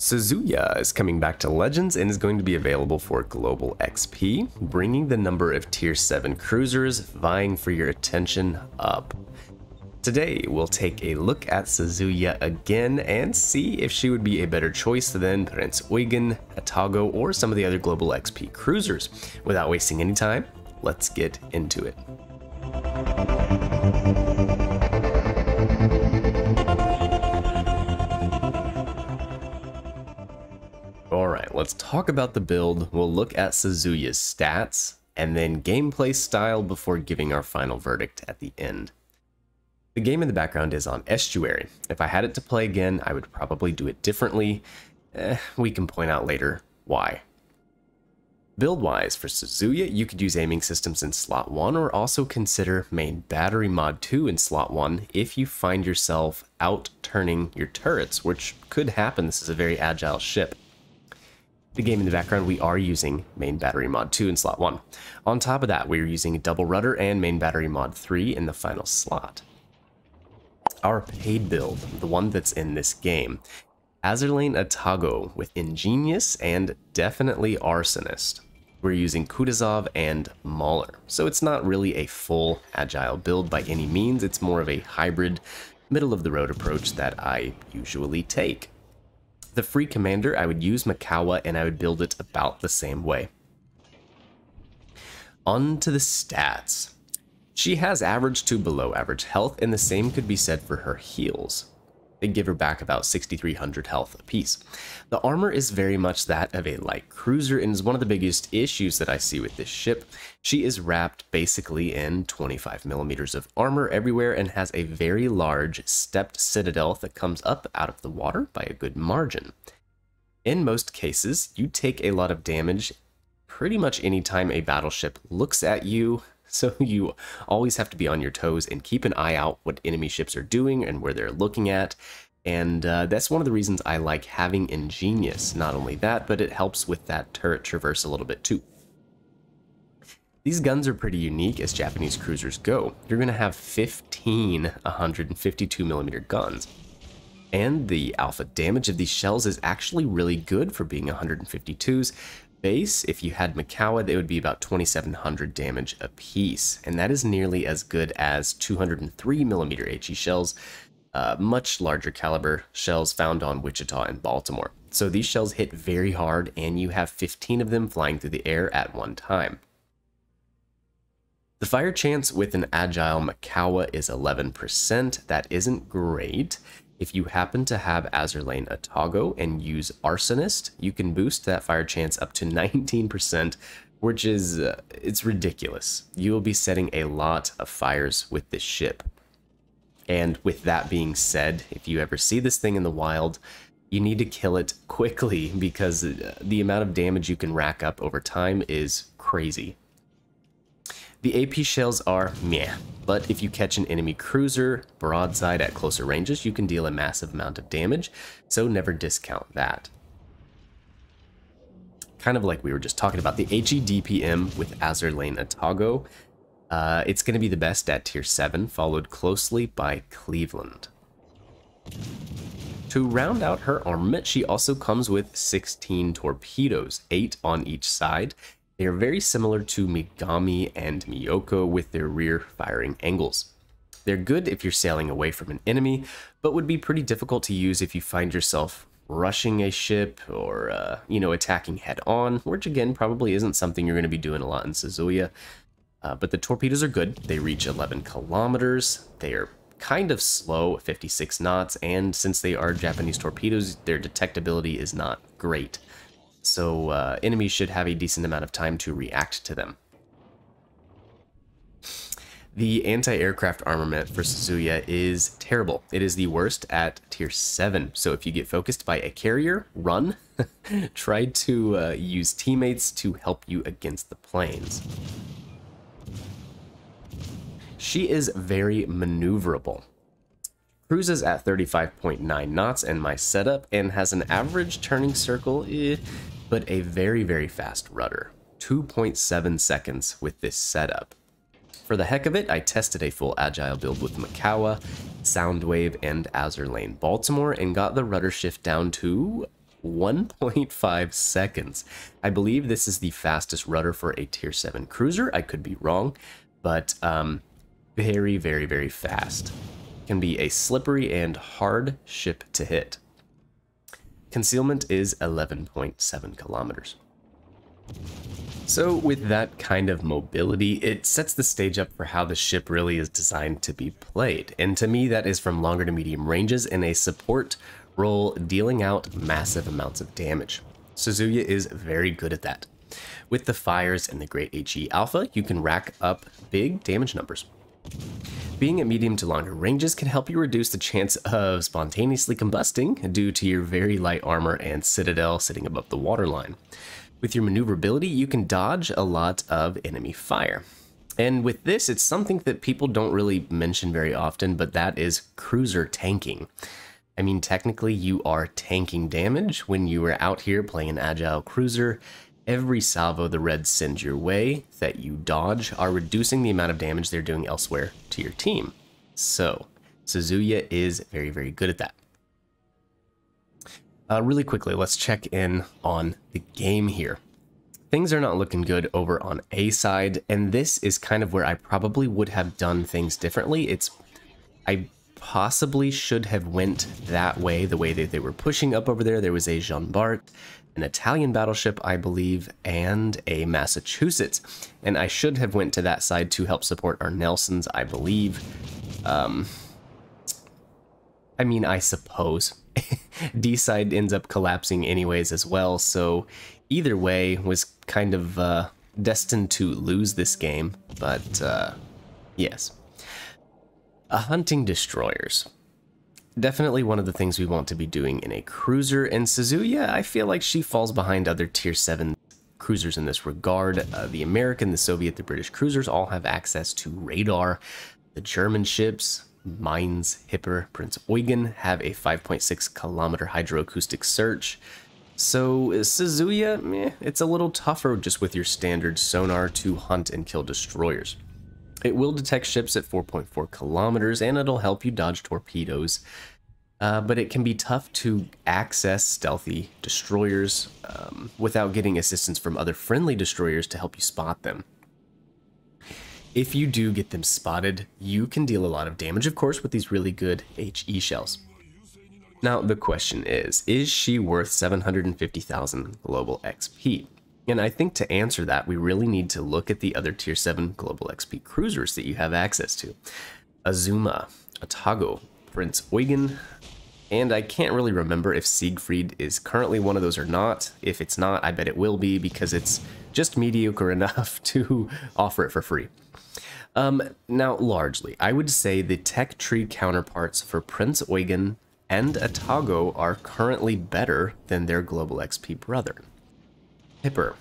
Suzuya is coming back to Legends and is going to be available for global XP, bringing the number of tier 7 cruisers vying for your attention up. Today, we'll take a look at Suzuya again and see if she would be a better choice than Prinz Eugen, Atago, or some of the other global XP cruisers. Without wasting any time, let's get into it. Alright, let's talk about the build. We'll look at Suzuya's stats, and then gameplay style before giving our final verdict at the end. The game in the background is on Estuary. If I had it to play again, I would probably do it differently. We can point out later why. Build-wise, for Suzuya, you could use aiming systems in slot 1 or also consider main battery mod 2 in slot 1 if you find yourself out-turning your turrets, which could happen. This is a very agile ship. The game in the background, we are using main battery mod 2 in slot 1. On top of that, we are using double rudder and main battery mod 3 in the final slot. Our paid build, the one that's in this game, Azuma Atago with Ingenious and definitely Arsonist. We're using Kutusov and Muller, so it's not really a full agile build by any means. It's more of a hybrid, middle-of-the-road approach that I usually take. The free commander, I would use Makawa and I would build it about the same way. On to the stats. She has average to below average health, and the same could be said for her heals. They give her back about 6,300 health apiece. The armor is very much that of a light cruiser and is one of the biggest issues that I see with this ship. She is wrapped basically in 25mm of armor everywhere and has a very large stepped citadel that comes up out of the water by a good margin. In most cases, you take a lot of damage pretty much anytime a battleship looks at you, so you always have to be on your toes and keep an eye out what enemy ships are doing and where they're looking at. And that's one of the reasons I like having Ingenious. Not only that, but it helps with that turret traverse a little bit too. These guns are pretty unique as Japanese cruisers go. You're going to have 15 152mm guns. And the alpha damage of these shells is actually really good for being 152s. Base, if you had Makawa, they would be about 2,700 damage apiece, and that is nearly as good as 203mm HE shells, much larger caliber shells found on Wichita and Baltimore. So these shells hit very hard, and you have 15 of them flying through the air at one time. The fire chance with an agile Makawa is 11%. That isn't great. If you happen to have Azuma Atago and use Arsonist, you can boost that fire chance up to 19%, which is, it's ridiculous. You will be setting a lot of fires with this ship. And with that being said, if you ever see this thing in the wild, you need to kill it quickly because the amount of damage you can rack up over time is crazy. The AP shells are meh, but if you catch an enemy cruiser broadside at closer ranges, you can deal a massive amount of damage, so never discount that. Kind of like we were just talking about, the HE DPM with Azuma Atago, it's going to be the best at tier 7, followed closely by Cleveland. To round out her armament, she also comes with 16 torpedoes, 8 on each side. They are very similar to Megami and Miyoko with their rear firing angles. They're good if you're sailing away from an enemy, but would be pretty difficult to use if you find yourself rushing a ship or, attacking head on, which again probably isn't something you're going to be doing a lot in Suzuya. But the torpedoes are good. They reach 11 kilometers. They are kind of slow, 56 knots, and since they are Japanese torpedoes, their detectability is not great. So enemies should have a decent amount of time to react to them. The anti-aircraft armament for Suzuya is terrible. It is the worst at tier 7. So if you get focused by a carrier, run. Try to use teammates to help you against the planes. She is very maneuverable. Cruises at 35.9 knots in my setup and has an average turning circle, but a very, very fast rudder. 2.7 seconds with this setup. For the heck of it, I tested a full agile build with Makawa, Soundwave, and Azur Lane Baltimore and got the rudder shift down to 1.5 seconds. I believe this is the fastest rudder for a tier 7 cruiser. I could be wrong, but very, very, very fast. Can be a slippery and hard ship to hit. Concealment is 11.7 kilometers. So with that kind of mobility, it sets the stage up for how the ship really is designed to be played. And to me, that is from longer to medium ranges in a support role, dealing out massive amounts of damage. Suzuya is very good at that. With the fires and the great HE alpha, you can rack up big damage numbers. Being at medium to longer ranges can help you reduce the chance of spontaneously combusting due to your very light armor and citadel sitting above the waterline. With your maneuverability, you can dodge a lot of enemy fire. And with this, it's something that people don't really mention very often, but that is cruiser tanking. I mean, technically, you are tanking damage when you are out here playing an agile cruiser. Every salvo the Reds send your way that you dodge are reducing the amount of damage they're doing elsewhere to your team. So, Suzuya is very, very good at that. Really quickly, let's check in on the game here. Things are not looking good over on A side, and this is kind of where I probably would have done things differently. I possibly should have went that way, the way that they were pushing up over there. There was a Jean Bart, an Italian battleship, I believe, and a Massachusetts. And I should have went to that side to help support our Nelsons, I believe. I mean, I suppose. D side ends up collapsing anyways as well, so either way was kind of destined to lose this game, but yes. Hunting destroyers. Definitely one of the things we want to be doing in a cruiser, and Suzuya, I feel like she falls behind other tier 7 cruisers in this regard. The American, the Soviet, the British cruisers all have access to radar. The German ships, Mainz, Hipper, Prinz Eugen, have a 5.6 kilometer hydroacoustic search. So Suzuya, it's a little tougher just with your standard sonar to hunt and kill destroyers. It will detect ships at 4.4 kilometers, and it'll help you dodge torpedoes, but it can be tough to access stealthy destroyers without getting assistance from other friendly destroyers to help you spot them. If you do get them spotted, you can deal a lot of damage, of course, with these really good HE shells. Now, the question is she worth 750,000 global XP? And I think to answer that, we really need to look at the other tier 7 global XP cruisers that you have access to. Azuma, Atago, Prinz Eugen, and I can't really remember if Siegfried is currently one of those or not. If it's not, I bet it will be, because it's just mediocre enough to offer it for free. Now, largely, I would say the tech tree counterparts for Prinz Eugen and Atago are currently better than their global XP brother. Hipper.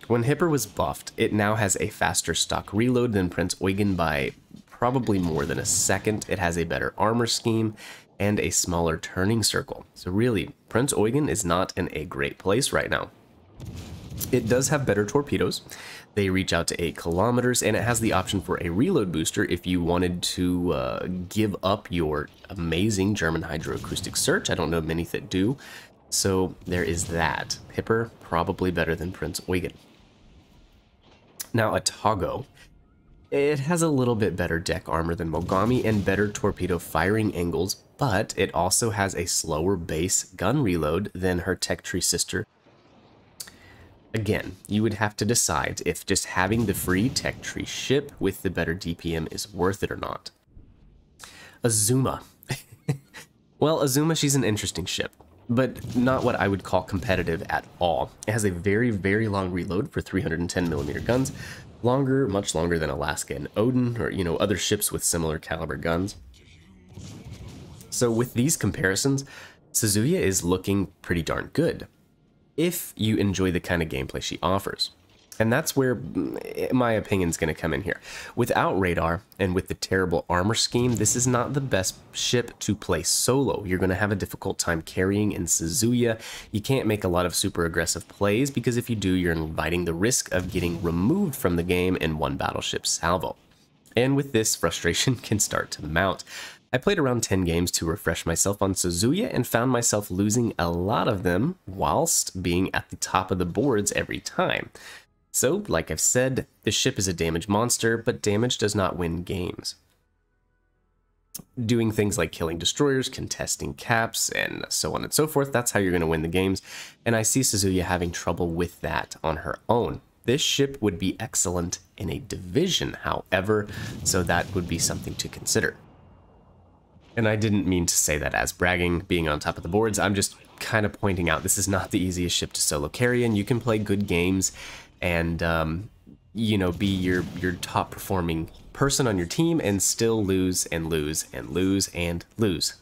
When Hipper was buffed, it now has a faster stock reload than Prinz Eugen by probably more than a second. It has a better armor scheme and a smaller turning circle. So really, Prinz Eugen is not in a great place right now. It does have better torpedoes. They reach out to 8 kilometers, and it has the option for a reload booster if you wanted to give up your amazing German hydroacoustic search. I don't know many that do. So there is that. Hipper, probably better than Prinz Eugen. Now, Atago. It has a little bit better deck armor than Mogami and better torpedo firing angles, but it also has a slower base gun reload than her tech tree sister. Again, you would have to decide if just having the free tech tree ship with the better DPM is worth it or not. Azuma. Well, Azuma, she's an interesting ship, but not what I would call competitive at all. It has a very, very long reload for 310mm guns, longer, much longer than Alaska and Odin, or, you know, other ships with similar caliber guns. So with these comparisons, Suzuya is looking pretty darn good, if you enjoy the kind of gameplay she offers. And that's where my opinion is going to come in here. Without radar and with the terrible armor scheme, this is not the best ship to play solo. You're going to have a difficult time carrying in Suzuya. You can't make a lot of super aggressive plays, because if you do, you're inviting the risk of getting removed from the game in one battleship salvo. And with this, frustration can start to mount. I played around 10 games to refresh myself on Suzuya and found myself losing a lot of them whilst being at the top of the boards every time. So, like I've said, the ship is a damage monster, but damage does not win games. Doing things like killing destroyers, contesting caps, and so on and so forth, that's how you're going to win the games, and I see Suzuya having trouble with that on her own. This ship would be excellent in a division, however, so that would be something to consider. And I didn't mean to say that as bragging, being on top of the boards. I'm just kind of pointing out this is not the easiest ship to solo carry, and you can play good games and, you know, be your top performing person on your team and still lose and lose and lose and lose.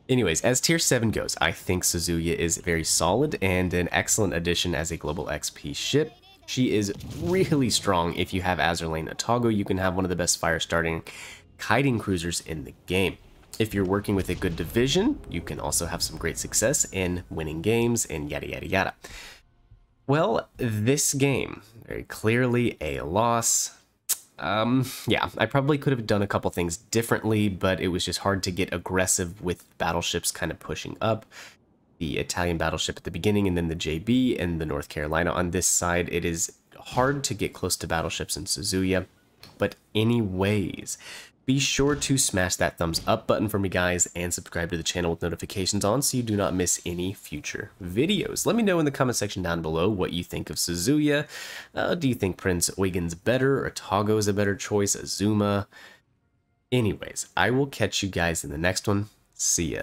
Anyways, as tier 7 goes, I think Suzuya is very solid and an excellent addition as a global XP ship. She is really strong. If you have Azerlane Atago, you can have one of the best fire-starting kiting cruisers in the game. If you're working with a good division, you can also have some great success in winning games and yada yada yada. Well, this game, very clearly a loss. Yeah, I probably could have done a couple things differently, but it was just hard to get aggressive with battleships kind of pushing up. The Italian battleship at the beginning, and then the JB and the North Carolina on this side. It is hard to get close to battleships in Suzuya. But anyways, be sure to smash that thumbs up button for me, guys, and subscribe to the channel with notifications on so you do not miss any future videos. Let me know in the comment section down below what you think of Suzuya. Do you think Prinz Eugen's better, or Atago is a better choice, Azuma? Anyways, I will catch you guys in the next one. See ya.